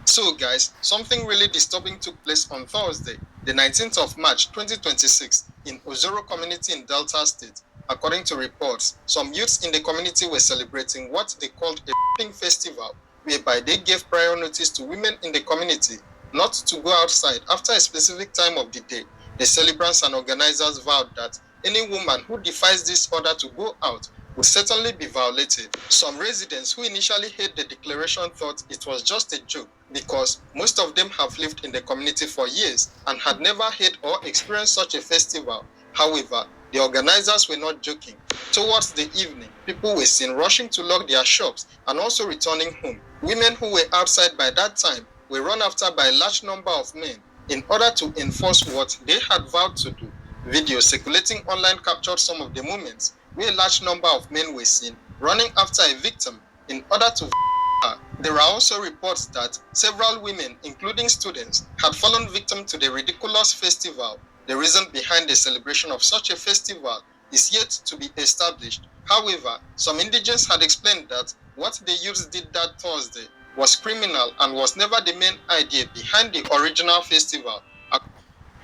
So, guys, something really disturbing took place on Thursday, the 19th of March 2026, in Ozoro community in Delta State. According to reports, some youths in the community were celebrating what they called a pink festival, whereby they gave prior notice to women in the community not to go outside after a specific time of the day. The celebrants and organizers vowed that any woman who defies this order to go out will certainly be violated. Some residents who initially heard the declaration thought it was just a joke because most of them have lived in the community for years and had never heard or experienced such a festival. However, the organizers were not joking. Towards the evening, people were seen rushing to lock their shops and also returning home. Women who were outside by that time were run after by a large number of men in order to enforce what they had vowed to do. Videos circulating online captured some of the moments where a large number of men were seen running after a victim in order to her. There are also reports that several women, including students, had fallen victim to the ridiculous festival. The reason behind the celebration of such a festival is yet to be established. However, some indigents had explained that what the youths did that Thursday was criminal and was never the main idea behind the original festival.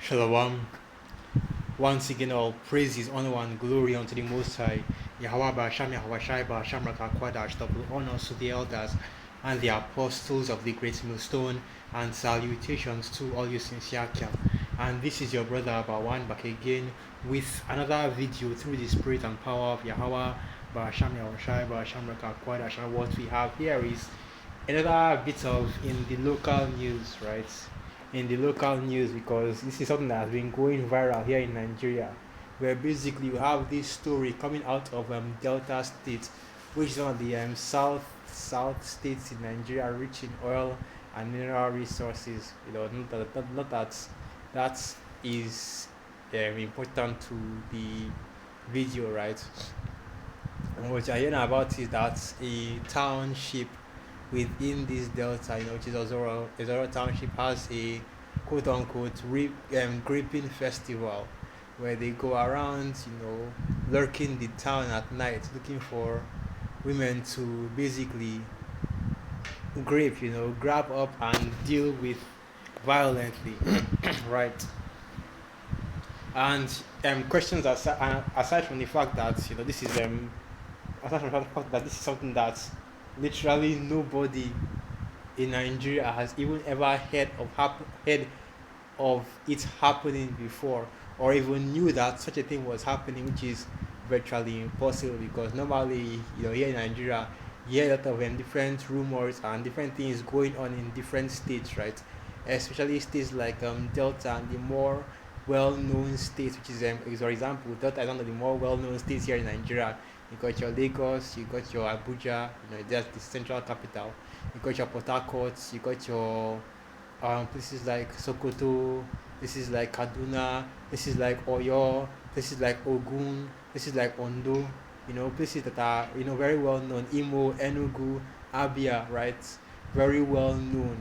Shalom. Once again, all praises, honor, and glory unto the Most High. Yahweh Basham, Yahweh Shai Basham Rakakwadash, double honors to the elders and the apostles of the great millstone, and salutations to all you sincere camp. And this is your brother Bawan back again with another video through the spirit and power of Yahweh Basham, Yahweh Shai Basham Rakakwadash. And what we have here is another bit of in the local news, right? In the local news, because this is something that has been going viral here in Nigeria, where basically you have this story coming out of Delta State, which is one of the south states in Nigeria, rich in oil and mineral resources. Not that that is important to the video, right? And what you're hearing about is that a township within this delta, which is Ozoro Township, has a quote unquote graping festival where they go around, lurking the town at night looking for women to basically grab up and deal with violently, right? And questions aside from the fact that this is aside from the fact that this is something that literally nobody in Nigeria has even ever heard of it happening before, or even knew that such a thing was happening, which is virtually impossible because normally, here in Nigeria, you hear a lot of different rumors and different things going on in different states, right? Especially states like Delta and the more well-known states, which is for example, Delta is one of the more well-known states here in Nigeria. You got your Lagos, you got your Abuja, that's the central capital. You got your Port Harcourt, you got your places like Sokoto, places like Kaduna, places like Oyo, places like Ogun, places like Ondo, places that are, very well known. Imo, Enugu, Abia, right? Very well known.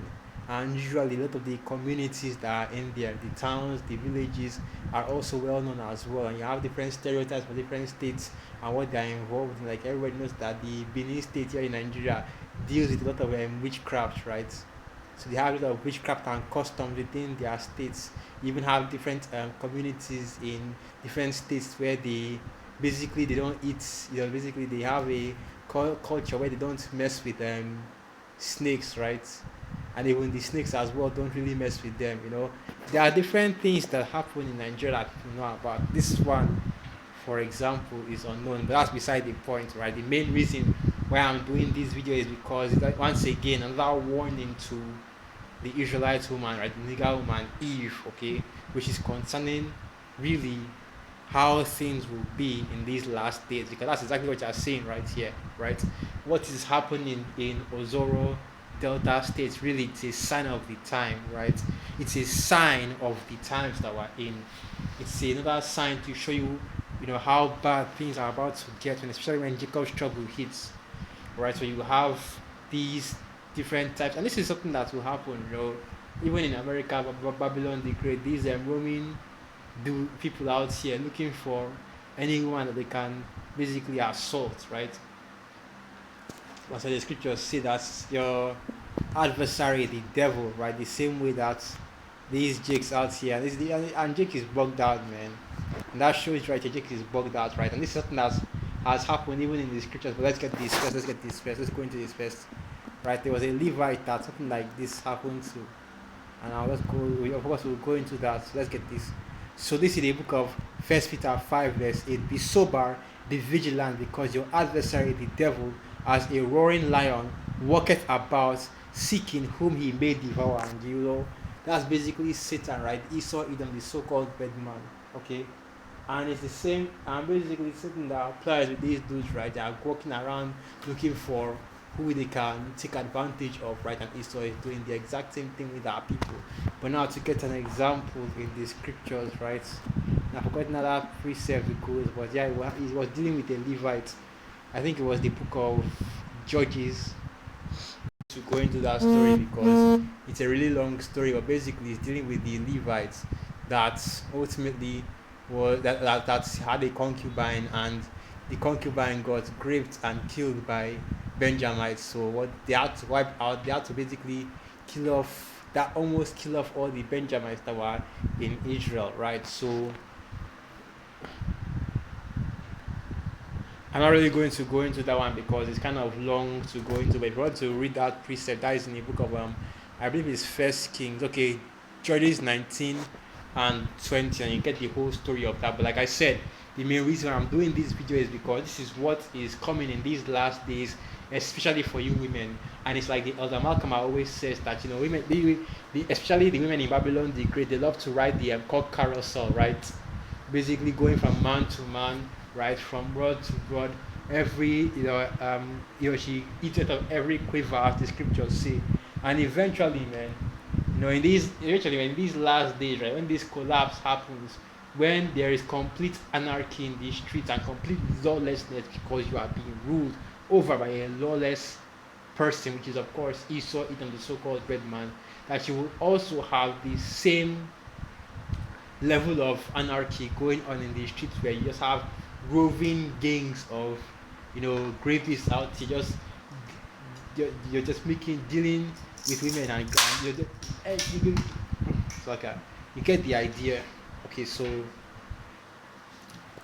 And usually a lot of the communities that are in there, the towns, the villages, are also well known as well. And you have different stereotypes for different states and what they are involved in. Like everybody knows that the Benin state here in Nigeria deals with a lot of witchcraft, right? So they have a lot of witchcraft and customs within their states. You even have different communities in different states where they don't eat. Basically they have a culture where they don't mess with snakes, right? And even the snakes as well don't really mess with them. There are different things that happen in Nigeria that people know about. This one, for example, is unknown, but that's beside the point, right? The main reason why I'm doing this video is because once again another warning to the Israelite woman, right, the nigger woman Eve, okay, which is concerning really how things will be in these last days, because that's exactly what you're saying right here, right? What is happening in Ozoro Delta State, really, it's a sign of the time, right? It's a sign of the times that we're in. It's another sign to show you, how bad things are about to get, and especially when Jacob's trouble hits, right? So you have these different types, and this is something that will happen, even in America, Babylon the Great. These roaming do people out here looking for anyone that they can basically assault, right? So the scriptures say that adversary, the devil, right? The same way that these Jakes out here, and Jake is bugged out, man. And that shows right here, Jake is bugged out, right? And this is something that has happened even in the scriptures. But let's get this first. Let's get this first. Let's go into this first, right? There was a Levite that something like this happened to, and now let's go. Of course, we'll go into that. So let's get this. So this is the book of First Peter 5 verse 8. Be sober, be vigilant, because your adversary, the devil, as a roaring lion, walketh about, seeking whom he may devour. And that's basically Satan, right? Esau, Edom, the so-called bad man. Okay, and it's the same. And basically, something that applies with these dudes, right? They are walking around looking for who they can take advantage of, right? And Esau is doing the exact same thing with our people. But now to get an example in the scriptures, right? I forgot another precept it goes, but yeah, it was dealing with the Levite. I think it was the book of Judges. To go into that story because it's a really long story, but basically it's dealing with the Levites that ultimately that had a concubine, and the concubine got raped and killed by Benjamites. So what they had to wipe out, they had to basically almost kill off all the Benjamites that were in Israel, right? So I'm not really going to go into that one because it's kind of long to go into. But if you want to read that precept, that is in the book of I believe it's First Kings. Okay, Judges 19 and 20, and you get the whole story of that. But like I said, the main reason I'm doing this video is because this is what is coming in these last days, especially for you women. And it's like the Elder Malcolm always says that women, especially the women in Babylon the Great, they love to ride the cock carousel, right? Basically going from man to man, right, from rod to rod. Every she eats out of every quiver, as the scriptures say. And eventually, man, in these last days, right, when this collapse happens, when there is complete anarchy in the streets and complete lawlessness because you are being ruled over by a lawless person, which is of course Esau, Edom, the so-called red man, that you will also have the same level of anarchy going on in the streets, where you just have roving gangs of gravists out here, you're just dealing with women, and you're just, so okay, you get the idea. Okay, so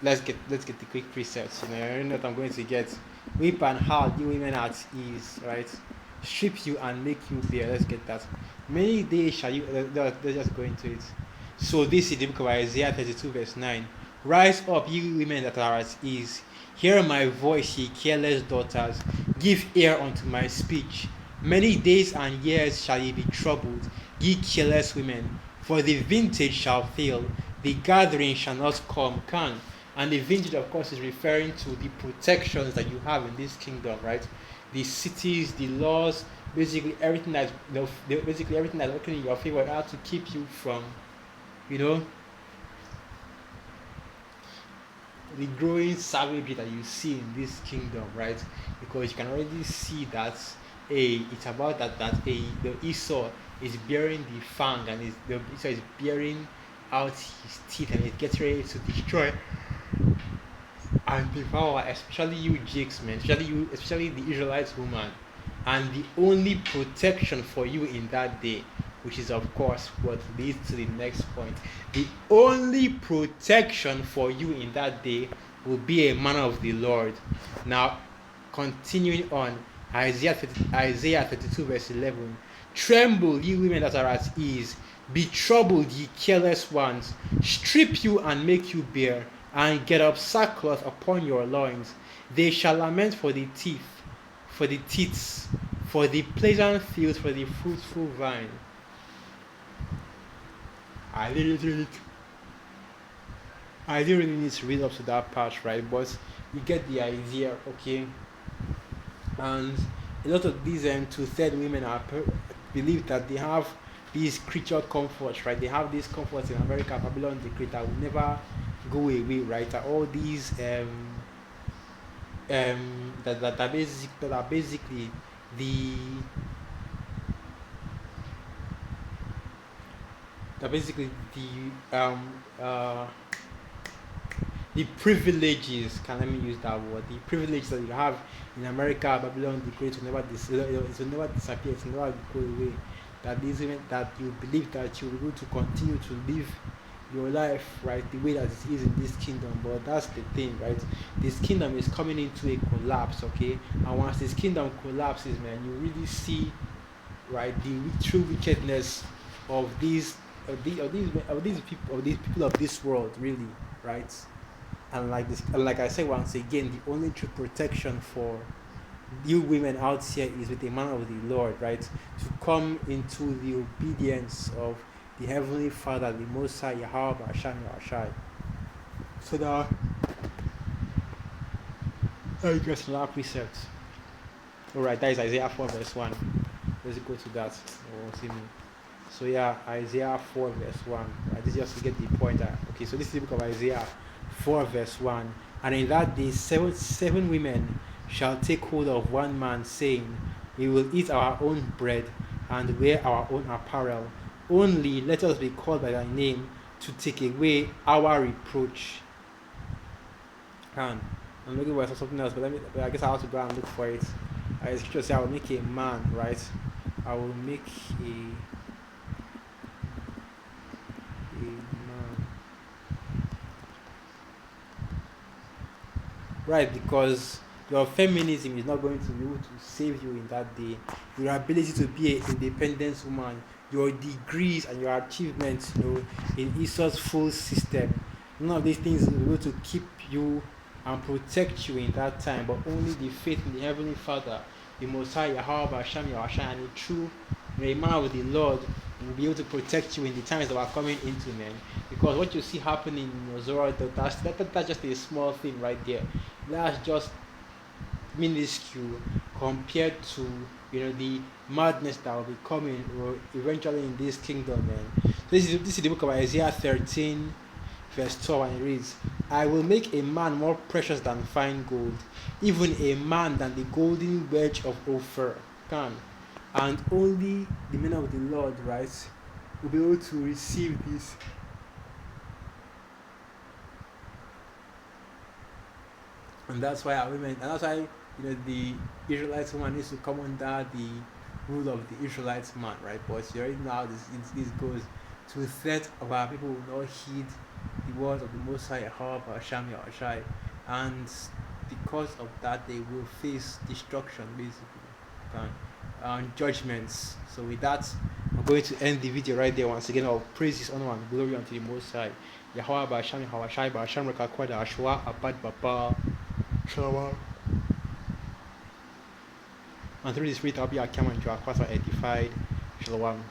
let's get the quick presets. I know that I'm going to get whip and hard you women at ease, right? Strip you and make you bear. Let's get that. Many days shall you. Let's just go into it. So this is the book of Isaiah 32 verse 9. Rise up, ye women that are at ease. Hear my voice, ye careless daughters. Give ear unto my speech. Many days and years shall ye be troubled, ye careless women. For the vintage shall fail, the gathering shall not come. And the vintage, of course, is referring to the protections that you have in this kingdom, right? The cities, the laws, basically everything that's working in your favor in order to keep you from the growing savagery that you see in this kingdom, right? Because you can already see that it's about the Esau is bearing the fang, and the Esau is bearing out his teeth, and it gets ready to destroy and devour, especially you Jakes, man, especially the Israelites woman. And the only protection for you in that day, which is of course what leads to the next point, the only protection for you in that day will be a man of the Lord. Now, continuing on, Isaiah 32 verse 11. Tremble, ye women that are at ease. Be troubled, ye careless ones. Strip you and make you bare, and get up sackcloth upon your loins. They shall lament for the teeth, for the teats, for the pleasant fields, for the fruitful vine. I didn't really need to read up to that part, right? But you get the idea, okay? And a lot of these two-third women believe that they have these creature comforts, right? They have these comforts in America, Babylon the Great, that will never go away, right? All these that are basically the the privileges, can let me use that word, the privileges that you have in America, Babylon the Great will never it will never disappear, it will never go away. That these even that you believe that you will be able to continue to live your life right the way that it is in this kingdom. But that's the thing, right? This kingdom is coming into a collapse, okay? And once this kingdom collapses, man, you really see right the true wickedness of these people of this world, really, right? And like this, and like I say once again, the only true protection for you women out here is with the man of the Lord, right? To come into the obedience of the Heavenly Father, the Most High Yahweh Hashem Yahshai. So now, I guess another precept. Alright, that is Isaiah 4 verse 1. Let's go to that. Oh, see me. So yeah, Isaiah 4 verse 1. Right, this is just to get the point. Okay, so this is the book of Isaiah 4 verse 1. And in that day, seven women shall take hold of one man, saying, we will eat our own bread and wear our own apparel. Only let us be called by thy name to take away our reproach. And I'm looking for something else, but I guess I have to go and look for it. The scripture says, I will make a man, right? I will make a man. Right, because your feminism is not going to be able to save you in that day. Your ability to be an independent woman, your degrees and your achievements, in Esau's full system, none of these things will be able to keep you and protect you in that time, but only the faith in the Heavenly Father, the Most High Yahweh Hashem Yahshai, and the true man of the Lord will be able to protect you in the times that we're coming into, man. Because what you see happening in Ozora, that's just a small thing right there. That's just minuscule compared to the madness that will be coming or eventually in this kingdom, man. So this is the book of Isaiah 13 verse 12, and it reads, I will make a man more precious than fine gold, even a man than the golden wedge of Ophir. And only the men of the Lord, right, will be able to receive this. And that's why our women, and that's why the Israelite woman needs to come under the rule of the Israelite man, right? But you already know how this goes. To the threat of our people will not heed the words of the Most High Yahweh Hashem Yahshai, and because of that they will face destruction, basically, and judgments. So with that, I'm going to end the video right there. Once again, I'll praise His honor and glory unto the Most High Yahweh Hashem Yahshai Hashem Rekakwada Ashwa Abad Baba Shalom. And through this free I'll be a camera to acquire edified. Shalom.